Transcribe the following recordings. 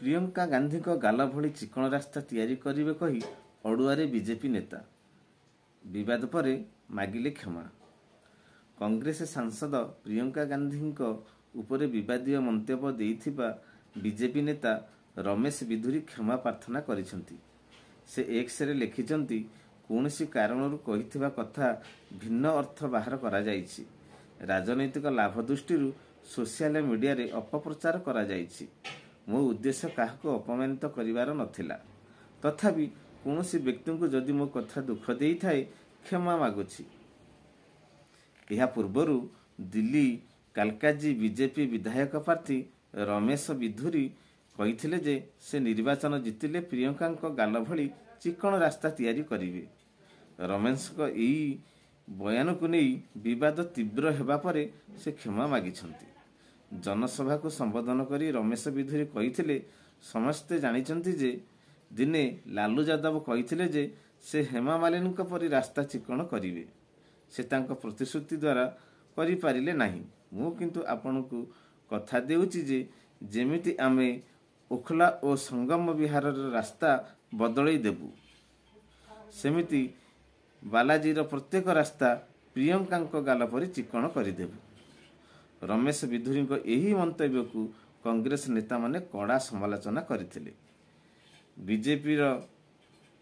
प्रियंका गांधी को गाल भली चिकण रास्ता तैयारी करिवे कही अड़ुआरे बीजेपी नेता विवाद परे मागिले क्षमा। कांग्रेस सांसद प्रियंका गांधी उपरे विवादीय मंतव्य देइथिबा बीजेपी नेता रमेश विधुरी क्षमा प्रार्थना करिसंती। से एक्स रे लिखिचंती कौनसी कारणरू कहिथिबा कथा भिन्न अर्थ बाहर करा जाइछि। राजनैतिक लाभ दृष्टि सोशल मीडिया रे अपप्रचार करा जाइछि। मो उद्देश्य काहको अपमानित करिवार नथिला। तथापि कौनसी व्यक्ति को जदि मो कथा दुख देई थाए क्षमा मागुछि। यह पूर्वरु दिल्ली कालकाजी बीजेपी विधायक प्रार्थी रमेश विधुरी कहिथिले जे से निर्वाचन जितिले प्रियंका गाल भली चिकण रास्ता तैयारी करिवे। रमेश को एई बयान को नहीं विवाद तीव्र हेबा परे से क्षमा मागिछंती। जनसभा को संबोधन करी रमेश विधुरी कहिथिले समस्ते जानिचंती जे दिने लालू यादव कहिथिले जे से हेमा मालिनी परी रास्ता चिकण करिवे। से तांको प्रतिश्रुति द्वारा करि पारिले नाही। मु किंतु आपनकु कथा देउची जे जेमिति आमे उखला और संगम विहार रास्ता बदलई देबु सेमिति बालाजीर प्रत्येक रास्ता प्रियंका गाल परी चिकण करदेबु। रमेश विधुरी यही मंतव्य को कांग्रेस नेता माने कड़ा समालोचना करथिले। बीजेपी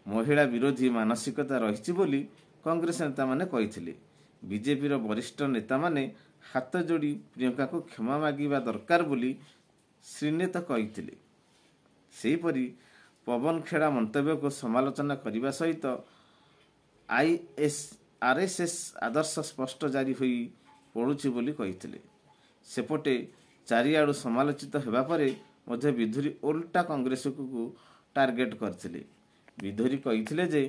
महिला विरोधी मानसिकता रही बोली कांग्रेस नेता माने कहिथिले। बीजेपी वरिष्ठ नेता माने हाथ जोड़ी प्रियंका को क्षमा मागिबा दरकार बोली श्रीनेता कहिथिले। सेहीपरि पवन खेड़ा मंतव्य को समालोचना करने सहित आरएसएस आदर्श स्पष्ट जारी होई पड़ुछि बोली कहिथिले। सेपटे चारिआडु समालोचित हेबा परे मध्य विधुरी ओल्टा कांग्रेस को टार्गेट करथिले। विधुरी कहिथिले जे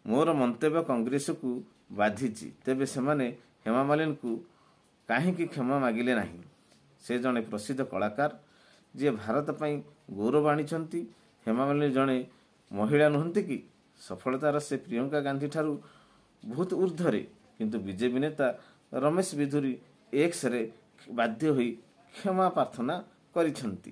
मोर मंतव्य कांग्रेस को बाधिछि, तेबे सेमाने हेमा मालिनी को काहेकि क्षमा मागिले नाही। से जने प्रसिद्ध कलाकार जे भारत पई गौरव आनिछंती। हेमा मालिनी जने महिला नहंती कि सफलतार से प्रियंका गांधी ठारू बहुत ऊर्ध्वरे। किंतु बीजेपी नेता रमेश विधुरी एक्स रे बाध्य होई क्षमा प्रार्थना करिछंती।